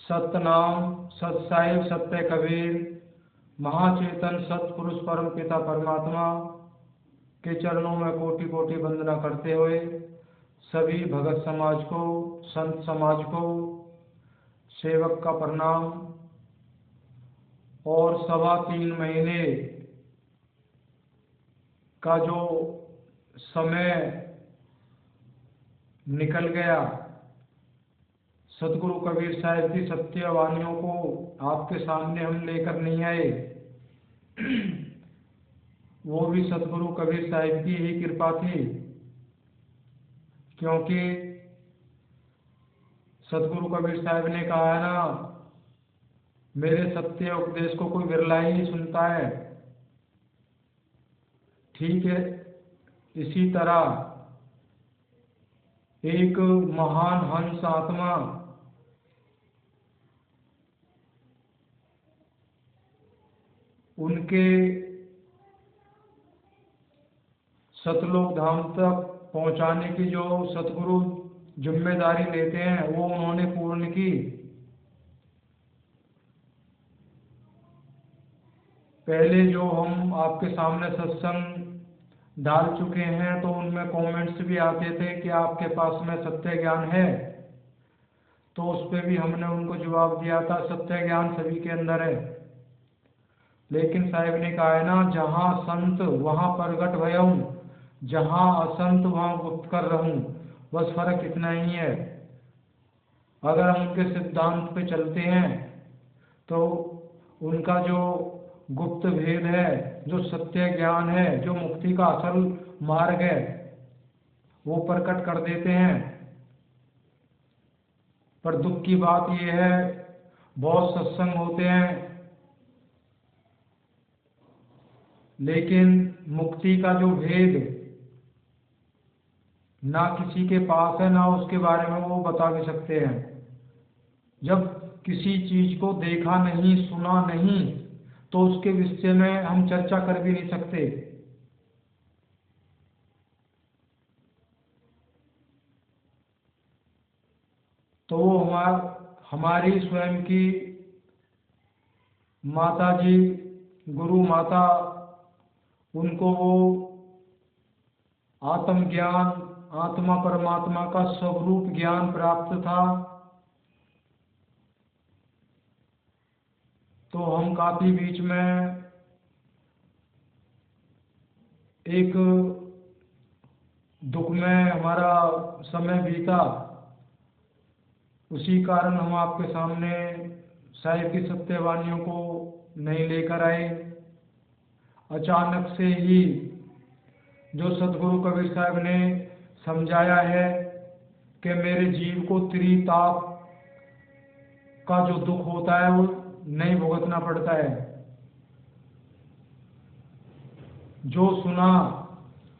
सतनाम सतसाहिब सत्य कबीर महाचेतन सतपुरुष परम पिता परमात्मा के चरणों में कोटि कोटि वंदना करते हुए सभी भगत समाज को, संत समाज को, सेवक का प्रणाम। और 3.25 महीने का जो समय निकल गया, सतगुरु कबीर साहिब की सत्य वाणियों को आपके सामने हम लेकर नहीं आए। वो भी सतगुरु कबीर साहिब की ही कृपा थी, क्योंकि सतगुरु कबीर साहिब ने कहा है ना, मेरे सत्य उपदेश को कोई विरला ही सुनता है। ठीक है, इसी तरह एक महान हंस आत्मा उनके सतलोक धाम तक पहुंचाने की जो सतगुरु जिम्मेदारी लेते हैं, वो उन्होंने पूर्ण की। पहले जो हम आपके सामने सत्संग डाल चुके हैं, तो उनमें कमेंट्स भी आते थे कि आपके पास में सत्य ज्ञान है, तो उस पर भी हमने उनको जवाब दिया था, सत्य ज्ञान सभी के अंदर है। लेकिन साहिब ने कहा है ना, जहाँ संत वहाँ प्रगट भयऊं, जहाँ असंत वहाँ गुप्त कर रहूं। बस फर्क इतना ही है। अगर हम उनके सिद्धांत पे चलते हैं तो उनका जो गुप्त भेद है, जो सत्य ज्ञान है, जो मुक्ति का असल मार्ग है, वो प्रकट कर देते हैं। पर दुख की बात यह है, बहुत सत्संग होते हैं, लेकिन मुक्ति का जो भेद ना किसी के पास है, ना उसके बारे में वो बता भी सकते हैं। जब किसी चीज को देखा नहीं, सुना नहीं, तो उसके विषय में हम चर्चा कर भी नहीं सकते। तो वो हमारी स्वयं की माता जी, गुरु माता, उनको वो आत्मज्ञान, आत्मा परमात्मा का स्वरूप ज्ञान प्राप्त था। तो हम काफी बीच में एक दुख में हमारा समय बीता, उसी कारण हम आपके सामने साहिब की सत्यवाणियों को नहीं लेकर आए। अचानक से ही जो सतगुरु कबीर साहब ने समझाया है कि मेरे जीव को त्रिताप का जो दुख होता है वो नहीं भुगतना पड़ता है। जो सुना,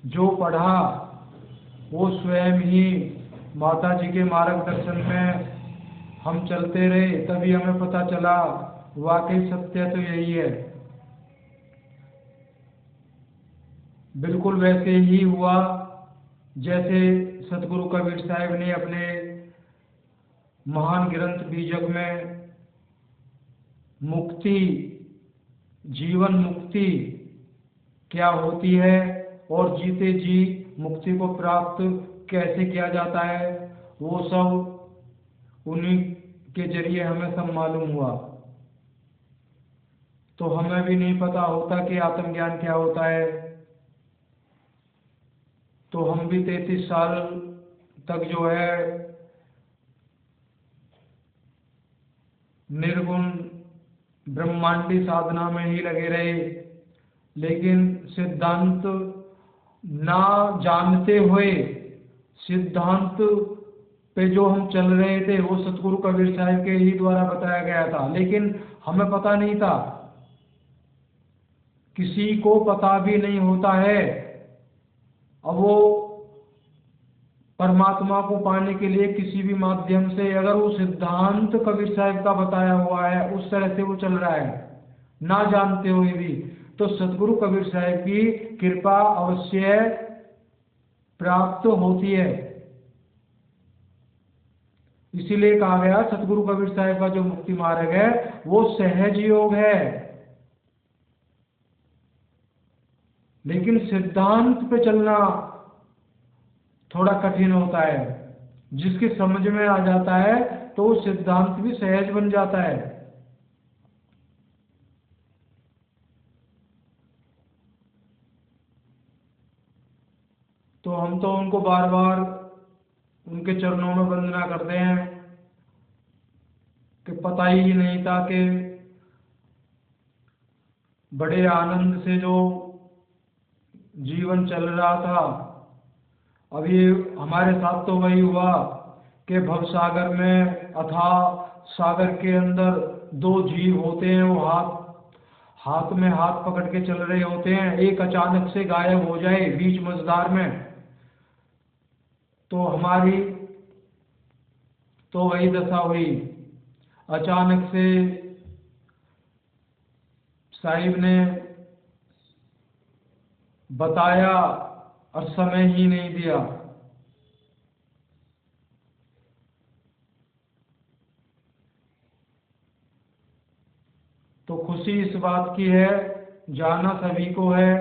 जो पढ़ा, वो स्वयं ही माता जी के मार्गदर्शन में हम चलते रहे, तभी हमें पता चला वाकई सत्य तो यही है। बिल्कुल वैसे ही हुआ जैसे सतगुरु कबीर साहब ने अपने महान ग्रंथ बीजक में मुक्ति, जीवन मुक्ति क्या होती है और जीते जी मुक्ति को प्राप्त कैसे किया जाता है, वो सब उन्हीं के जरिए हमें सब मालूम हुआ। तो हमें भी नहीं पता होता कि आत्मज्ञान क्या होता है। तो हम भी 33 साल तक जो है निर्गुण ब्रह्मांडी साधना में ही लगे रहे, लेकिन सिद्धांत ना जानते हुए सिद्धांत पे जो हम चल रहे थे वो सतगुरु कबीर साहब के ही द्वारा बताया गया था, लेकिन हमें पता नहीं था। किसी को पता भी नहीं होता है। अब वो परमात्मा को पाने के लिए किसी भी माध्यम से अगर वो सिद्धांत कबीर साहब का बताया हुआ है उस तरह से वो चल रहा है, ना जानते हुए भी, तो सतगुरु कबीर साहब की कृपा अवश्य प्राप्त होती है। इसीलिए कहा गया सतगुरु कबीर साहब का जो मुक्ति मार्ग है वो सहज योग है। लेकिन सिद्धांत पे चलना थोड़ा कठिन होता है। जिसकी समझ में आ जाता है तो वो सिद्धांत भी सहज बन जाता है। तो हम तो उनको बार बार उनके चरणों में वंदना करते हैं कि पता ही नहीं था कि बड़े आनंद से जो जीवन चल रहा था, अभी हमारे साथ तो वही हुआ कि भवसागर में अथाह सागर के अंदर दो जीव होते हैं, वो हाथ में हाथ पकड़ के चल रहे होते हैं, एक अचानक से गायब हो जाए बीच मझधार में, तो हमारी तो वही दशा हुई। अचानक से साहिब ने बताया और समय ही नहीं दिया। तो खुशी इस बात की है, जाना सभी को है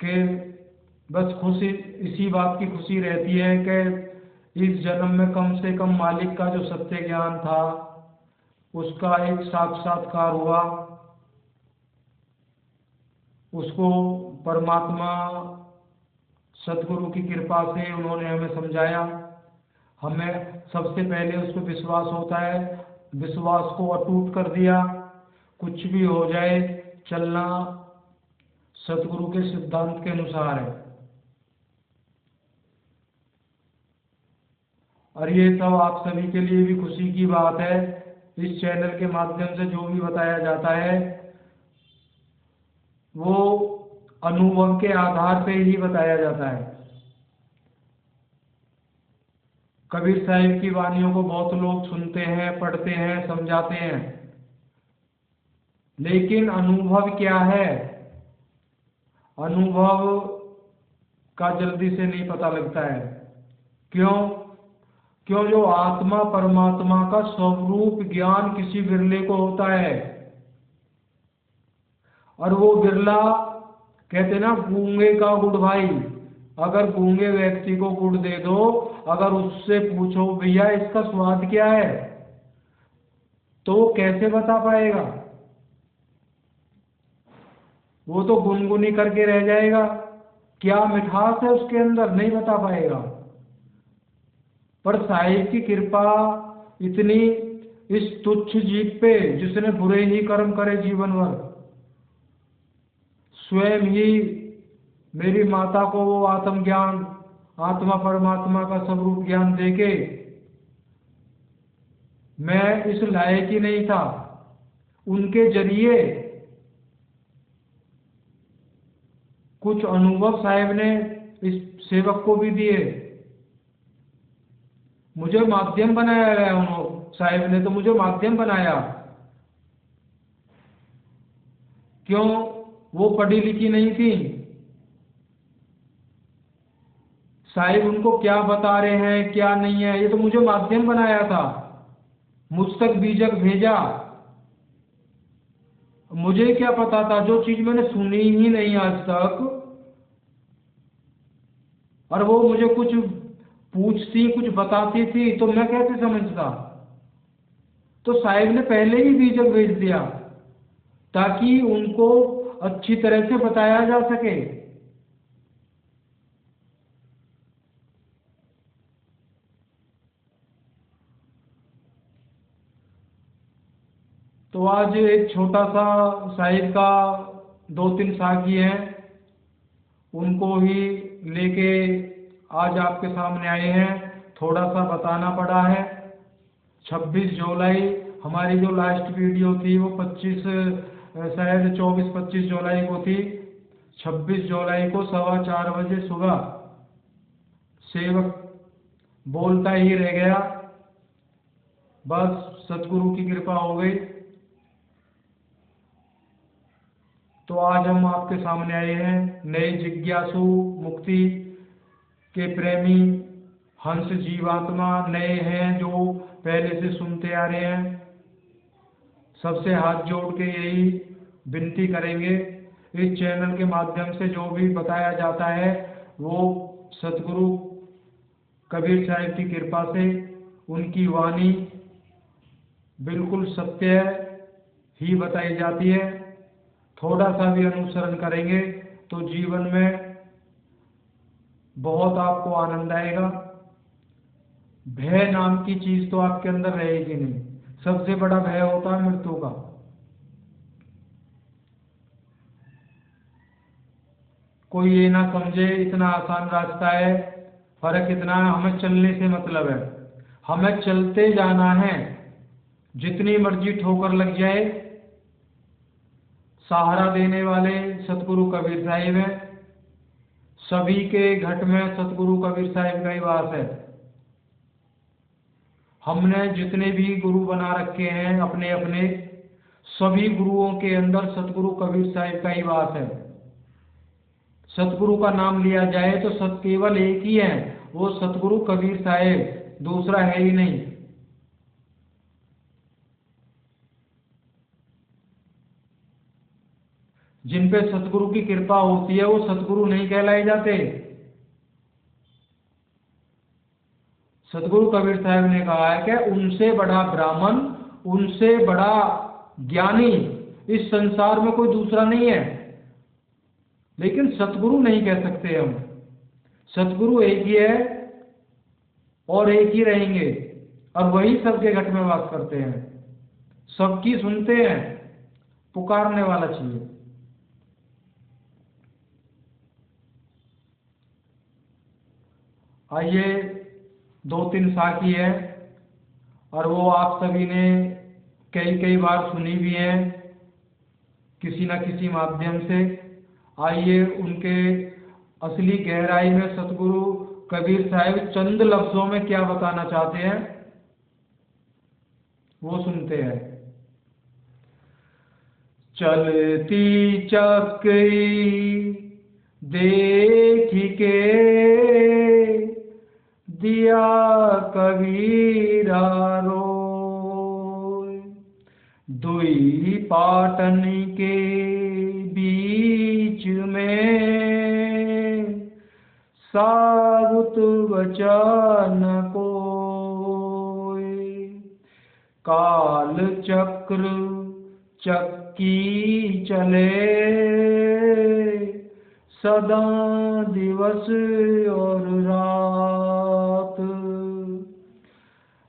कि बस खुशी इसी बात की खुशी रहती है कि इस जन्म में कम से कम मालिक का जो सत्य ज्ञान था उसका एक साक्षात्कार हुआ। उसको परमात्मा सतगुरु की कृपा से उन्होंने हमें समझाया। हमें सबसे पहले उस पर विश्वास होता है, विश्वास को अटूट कर दिया। कुछ भी हो जाए चलना सतगुरु के सिद्धांत के अनुसार है। और ये सब आप सभी के लिए भी खुशी की बात है। इस चैनल के माध्यम से जो भी बताया जाता है वो अनुभव के आधार पे ही बताया जाता है। कबीर साहिब की वाणियों को बहुत लोग सुनते हैं, पढ़ते हैं, समझाते हैं, लेकिन अनुभव क्या है, अनुभव का जल्दी से नहीं पता लगता है। क्यों? क्यों? जो आत्मा परमात्मा का स्वरूप ज्ञान किसी बिरले को होता है, और वो बिरला कहते ना गूंगे का गुड़ भाई। अगर गूंगे व्यक्ति को गुड़ दे दो, अगर उससे पूछो भैया इसका स्वाद क्या है, तो वो कैसे बता पाएगा? वो तो गुनगुनी करके रह जाएगा, क्या मिठास है उसके अंदर नहीं बता पाएगा। पर साहिब की कृपा इतनी इस तुच्छ जीव पे जिसने बुरे ही कर्म करे जीवन भर, स्वयं ही मेरी माता को वो आत्मज्ञान, आत्मा परमात्मा का स्वरूप ज्ञान देके मैं इस लायक ही नहीं था, उनके जरिए कुछ अनुभव साहिब ने इस सेवक को भी दिए। मुझे माध्यम बनाया गया, उन्होंने साहिब ने तो मुझे माध्यम बनाया। क्यों? वो पढ़ी लिखी नहीं थी। साहिब उनको क्या बता रहे हैं क्या नहीं है ये तो मुझे माध्यम बनाया था, मुझ तक बीजक भेजा। मुझे क्या पता था, जो चीज मैंने सुनी ही नहीं आज तक, और वो मुझे कुछ पूछती कुछ बताती थी तो मैं कैसे समझता। तो साहिब ने पहले ही बीजक भेज दिया ताकि उनको अच्छी तरह से बताया जा सके। तो आज एक छोटा सा साहिब का 2-3 साखी हैं, उनको ही लेके आज आपके सामने आए हैं। थोड़ा सा बताना पड़ा है। 26 जुलाई हमारी जो लास्ट वीडियो थी वो 25 शायद 24-25 जुलाई को थी। 26 जुलाई को 4:15 बजे सुबह सेवक बोलता ही रह गया, बस सतगुरु की कृपा हो गई। तो आज हम आपके सामने आए हैं नए जिज्ञासु, मुक्ति के प्रेमी, हंस जीवात्मा नए हैं जो पहले से सुनते आ रहे हैं, सबसे हाथ जोड़ के यही विनती करेंगे, इस चैनल के माध्यम से जो भी बताया जाता है वो सतगुरु कबीर साहिब की कृपा से उनकी वाणी बिल्कुल सत्य ही बताई जाती है। थोड़ा सा भी अनुसरण करेंगे तो जीवन में बहुत आपको आनंद आएगा। भय नाम की चीज तो आपके अंदर रहेगी नहीं। सबसे बड़ा भय होता है मृत्यु का। कोई ये ना समझे इतना आसान रास्ता है, फर्क इतना है, हमें चलने से मतलब है, हमें चलते जाना है। जितनी मर्जी ठोकर लग जाए, सहारा देने वाले सतगुरु कबीर साहिब हैं। सभी के घट में सतगुरु कबीर साहिब का ही वास है। हमने जितने भी गुरु बना रखे हैं अपने अपने, सभी गुरुओं के अंदर सतगुरु कबीर साहिब का ही वास है। सतगुरु का नाम लिया जाए तो सत केवल एक ही है, वो सतगुरु कबीर साहिब, दूसरा है ही नहीं। जिन पे सतगुरु की कृपा होती है वो सतगुरु नहीं कहलाए जाते। सतगुरु कबीर साहब ने कहा है कि उनसे बड़ा ब्राह्मण, उनसे बड़ा ज्ञानी इस संसार में कोई दूसरा नहीं है। लेकिन सतगुरु नहीं कह सकते हम। सतगुरु एक ही है और एक ही रहेंगे, और वही सबके घट में वास करते हैं, सबकी सुनते हैं, पुकारने वाला चाहिए। आइए, 2-3 साखी है और वो आप सभी ने कई कई बार सुनी भी है किसी न किसी माध्यम से। आइए उनके असली गहराई में सतगुरु कबीर साहिब चंद लफ्जों में क्या बताना चाहते हैं वो सुनते हैं। चलती चक्री देख के दिया कबीरा रोय, दुई पाटन के बीच में साबुत वचन कोय, काल चक्र चक्की चले सदा दिवस और रात,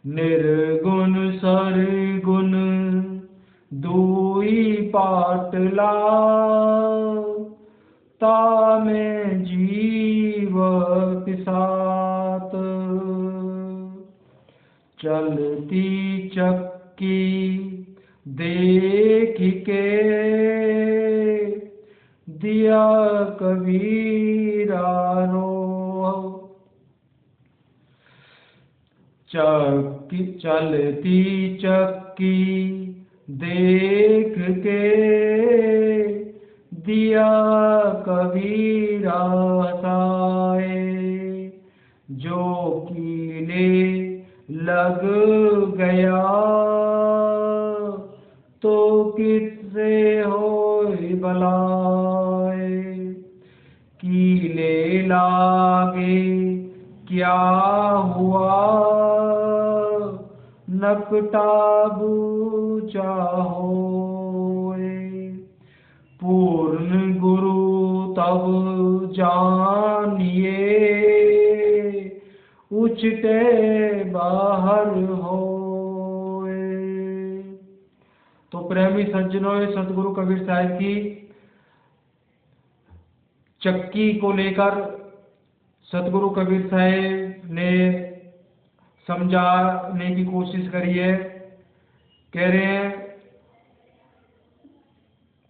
निर्गुण सरगुण दुई पाटला, तामे जीव पिसात, चलती चक्की देख के दिया कबीरा रो, चक्की चलती चक्की देख के दिया कबीरा साए, जो कीले लग गया तो किससे होए भलाए, कीले लागे क्या हुआ नकटा बूचा होए, पूर्ण गुरु तब जानिए उचटे बाहर होए। तो प्रेमी सज्जनों, सतगुरु कबीर साहिब की चक्की को लेकर सतगुरु कबीर साहिब ने समझाने की कोशिश करी है। कह रहे हैं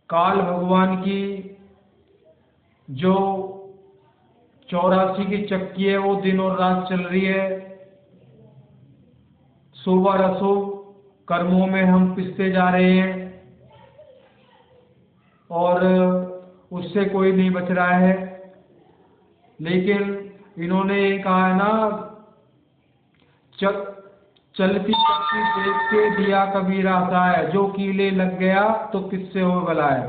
काल भगवान की जो 84 की चक्की है वो दिन और रात चल रही है। शुभ और अशुभ कर्मों में हम पिसते जा रहे हैं और उससे कोई नहीं बच रहा है। लेकिन इन्होंने कहा है ना चल चलती चक्की देख के दिया कबीरा हंसाए, जो कीले लग गया तो किससे हो भलाए।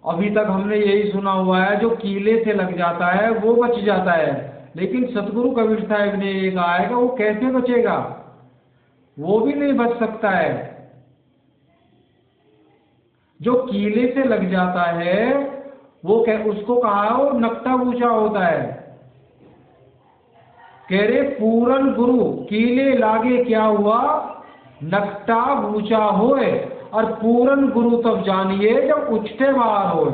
अभी तक हमने यही सुना हुआ है, जो कीले से लग जाता है वो बच जाता है, लेकिन सतगुरु कबीर साहब ने ये कहा है कि वो कैसे बचेगा, वो भी नहीं बच सकता है। जो कीले से लग जाता है वो उसको कहा है वो नकटा ऊंचा होता है। कह रहे पूरन गुरु कीले लागे क्या हुआ, नकटा ऊंचा होए, और पूरन गुरु तब जानिए जब उछटे बाहर होए।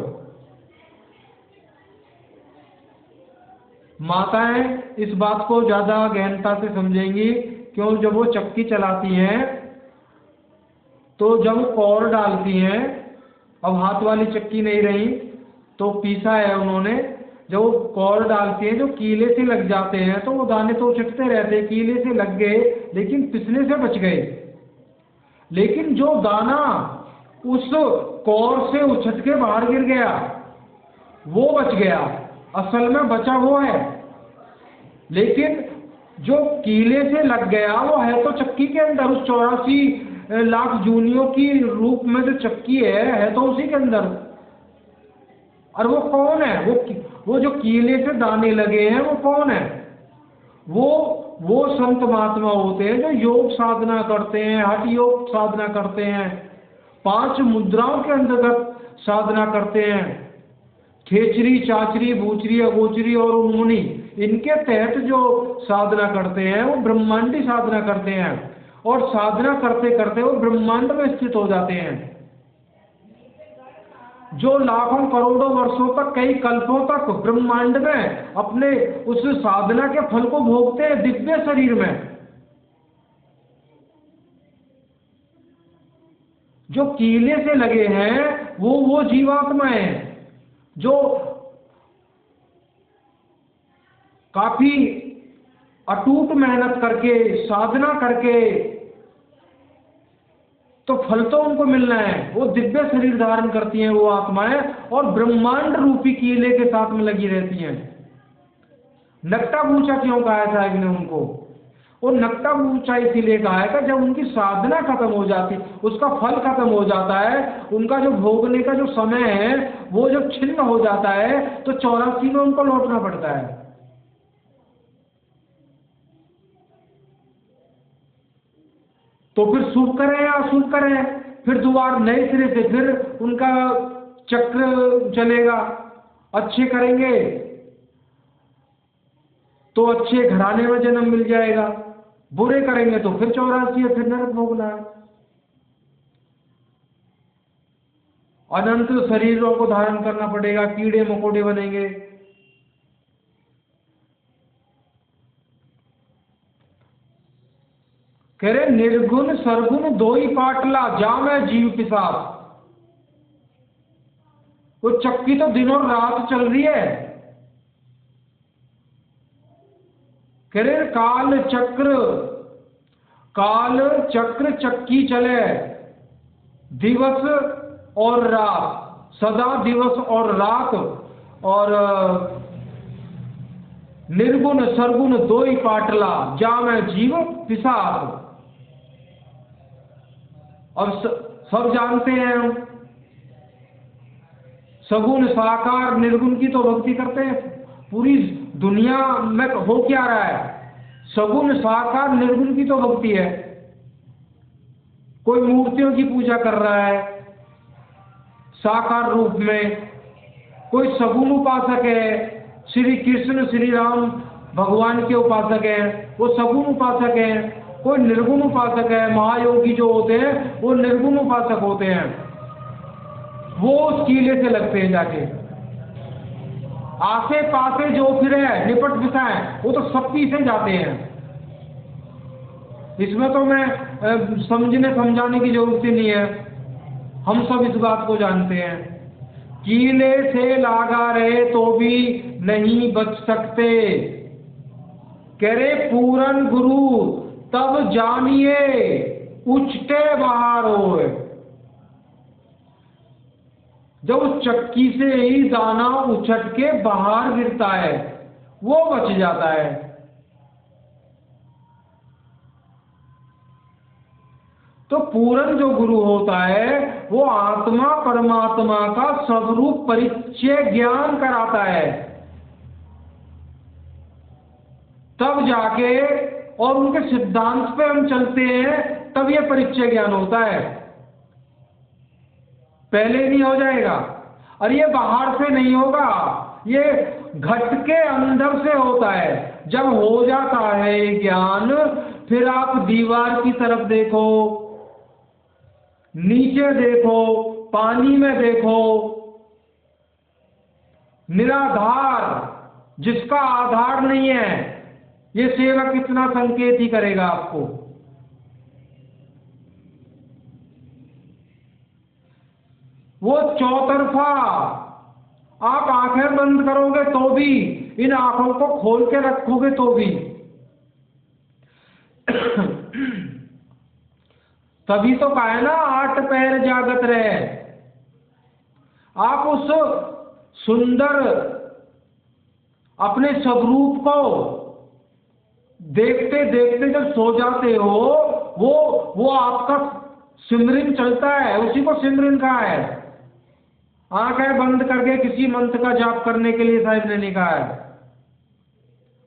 माताएं इस बात को ज्यादा गहनता से समझेंगी, क्यों जब वो चक्की चलाती हैं तो जब कौर डालती हैं, अब हाथ वाली चक्की नहीं रही तो पीसा है उन्होंने, जब वो कौर डालती हैं जो कीले से लग जाते हैं तो वो दाने तो उछटते रहते, कीले से लग गए लेकिन पिसने से बच गए। लेकिन जो दाना उस कौर से उछट के बाहर गिर गया वो बच गया, असल में बचा वो है। लेकिन जो कीले से लग गया वो है तो चक्की के अंदर, उस 84 लाख जूनियों की रूप में जो चक्की है तो उसी के अंदर। और वो कौन है, वो जो कीले से दाने लगे हैं वो कौन है, वो संत महात्मा होते हैं जो योग साधना करते हैं, हठ योग साधना करते हैं, 5 मुद्राओं के अंतर्गत साधना करते हैं, खेचरी चाचरी भूचरी अगोचरी और उन्मुनी, इनके तहत जो साधना करते हैं वो ब्रह्मांडी साधना करते हैं, और साधना करते करते वो ब्रह्मांड में स्थित हो जाते हैं। जो लाखों करोड़ों वर्षों तक, कई कल्पों तक ब्रह्मांड में अपने उस साधना के फल को भोगते हैं दिव्य शरीर में। जो कीले से लगे हैं वो जीवात्मा है जो काफी अटूट मेहनत करके साधना करके तो फल तो उनको मिलना है, वो दिव्य शरीर धारण करती हैं वो आत्माएं, और ब्रह्मांड रूपी कीले के साथ में लगी रहती हैं। नकटा ऊंचा क्यों कहा था इन्हें उनको, वो नकटा ऊंचा इसीलिए कहा है कि जब उनकी साधना खत्म हो जाती, उसका फल खत्म हो जाता है, उनका जो भोगने का जो समय है वो जब छिन्न हो जाता है तो 84 में उनको लौटना पड़ता है। तो फिर शुभ करें या अशुभ करें, फिर दोबारा नए सिरे से फिर उनका चक्र चलेगा। अच्छे करेंगे तो अच्छे घराने में जन्म मिल जाएगा, बुरे करेंगे तो फिर 84 है, फिर नरक भोगना है, अनंत शरीरों को धारण करना पड़ेगा, कीड़े मकोड़े बनेंगे। कह रहे निर्गुण सरगुण दो ही पाटला जामे जीव पिसास। वो चक्की तो दिन और रात चल रही है। कह रहे काल चक्र चक्की चले दिवस और रात, सदा दिवस और रात, और निर्गुण सरगुण दो ही पाटला जामे जीव पिसास। अब सब जानते हैं सगुण साकार निर्गुण की तो भक्ति करते हैं। पूरी दुनिया में हो क्या रहा है, सगुण साकार निर्गुण की तो भक्ति है। कोई मूर्तियों की पूजा कर रहा है साकार रूप में, कोई सगुण उपासक है, श्री कृष्ण श्री राम भगवान के उपासक हैं वो सगुण उपासक हैं, कोई निर्गुण उपासक है, महायोगी जो होते हैं वो निर्गुण उपासक होते हैं। वो उस कीले से लगते हैं जाके, आसे पासे जो फिरे निपट पिसाए वो तो सब पीछे जाते हैं। इसमें तो मैं समझाने की जरूरत ही नहीं है, हम सब इस बात को जानते हैं। कीले से लागा रहे तो भी नहीं बच सकते। कह रहे पूरन गुरु तब जानिए उछटे बाहर होए। जब उस चक्की से ही दाना उछट के बाहर गिरता है वो बच जाता है। तो पूर्ण जो गुरु होता है वो आत्मा परमात्मा का स्वरूप परिचय ज्ञान कराता है, तब जाके, और उनके सिद्धांत पे हम चलते हैं, तब ये परिचय ज्ञान होता है, पहले नहीं हो जाएगा। और ये बाहर से नहीं होगा, ये घट के अंदर से होता है। जब हो जाता है ये ज्ञान, फिर आप दीवार की तरफ देखो, नीचे देखो, पानी में देखो, निराधार जिसका आधार नहीं है, ये सेवक कितना संकेत ही करेगा आपको। वो चौतरफा, आप आंखें बंद करोगे तो भी, इन आंखों को खोल के रखोगे तो भी, तभी तो कहा है ना, 8 पैर जागत रहे। आप उस सुंदर अपने स्वरूप को देखते देखते जब सो जाते हो, वो आपका सिमरन चलता है, उसी को सिमरन कहा है। आंखें बंद करके किसी मंत्र का जाप करने के लिए साहिब ने नहीं कहा है,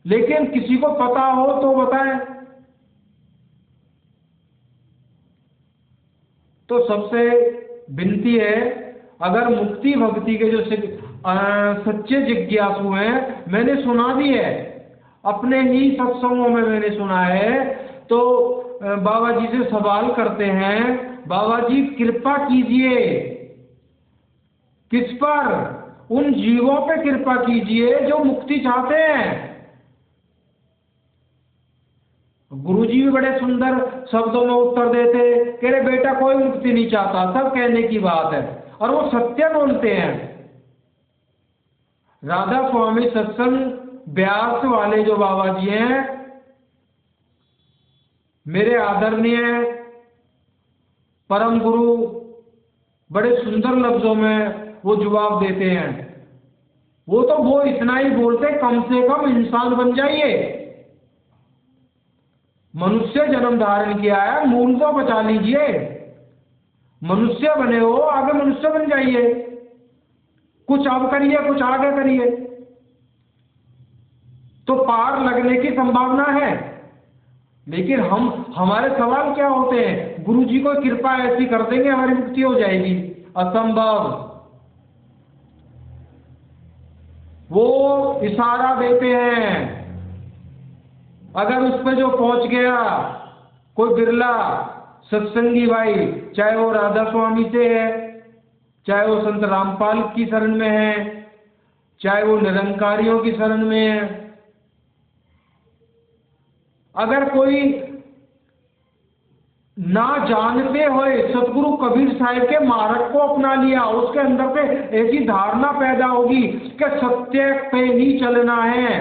लेकिन किसी को पता हो तो बताएं। तो सबसे विनती है, अगर मुक्ति भक्ति के जो सच्चे जिज्ञासु हैं, मैंने सुना भी है, अपने ही सत्संगों में मैंने सुना है, तो बाबा जी से सवाल करते हैं, बाबा जी कृपा कीजिए, किस पर? उन जीवों पे कृपा कीजिए जो मुक्ति चाहते हैं। गुरुजी भी बड़े सुंदर शब्दों में उत्तर देते, कह रहे बेटा कोई मुक्ति नहीं चाहता, सब कहने की बात है, और वो सत्य बोलते हैं। राधा स्वामी सत्संग ब्यास वाले जो बाबा जी हैं, मेरे आदरणीय परम गुरु, बड़े सुंदर लफ्जों में वो जवाब देते हैं। वो इतना ही बोलते, कम से कम इंसान बन जाइए, मनुष्य जन्म धारण किया है, मूल को बचा लीजिए, मनुष्य बने हो, आगे मनुष्य बन जाइए, कुछ अब करिए, कुछ आगे करिए, तो पार लगने की संभावना है। लेकिन हमारे सवाल क्या होते हैं, गुरुजी को कृपा ऐसी कर देंगे हमारी मुक्ति हो जाएगी, असंभव। वो इशारा देते हैं, अगर उस पर जो पहुंच गया कोई बिरला सत्संगी भाई, चाहे वो राधा स्वामी से है, चाहे वो संत रामपाल की शरण में है, चाहे वो निरंकारियों की शरण में है, अगर कोई ना जानते हुए सतगुरु कबीर साहिब के मार्ग को अपना लिया, उसके अंदर से ऐसी धारणा पैदा होगी कि सत्य पे ही चलना है,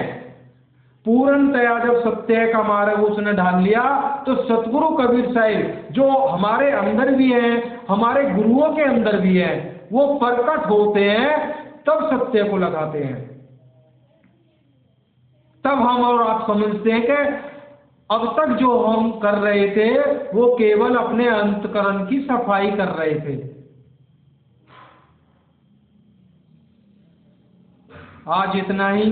पूर्णतया जब सत्य का मार्ग उसने ढाल लिया, तो सतगुरु कबीर साहिब जो हमारे अंदर भी हैं, हमारे गुरुओं के अंदर भी हैं, वो प्रकट होते हैं, तब सत्य को लगाते हैं। तब हम और आप समझते हैं कि अब तक जो हम कर रहे थे वो केवल अपने अंतकरण की सफाई कर रहे थे। आज इतना ही।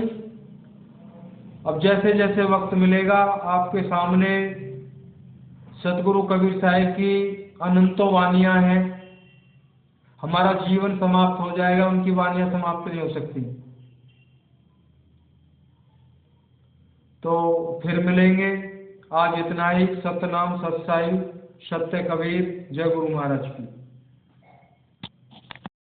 अब जैसे जैसे वक्त मिलेगा आपके सामने सतगुरु कबीर साहिब की अनंतों वानियां हैं। हमारा जीवन समाप्त हो जाएगा, उनकी वानियां समाप्त नहीं हो सकती। तो फिर मिलेंगे। आज इतना ही। सतनाम सत्साई सत्य कबीर। जय गुरु महाराज की।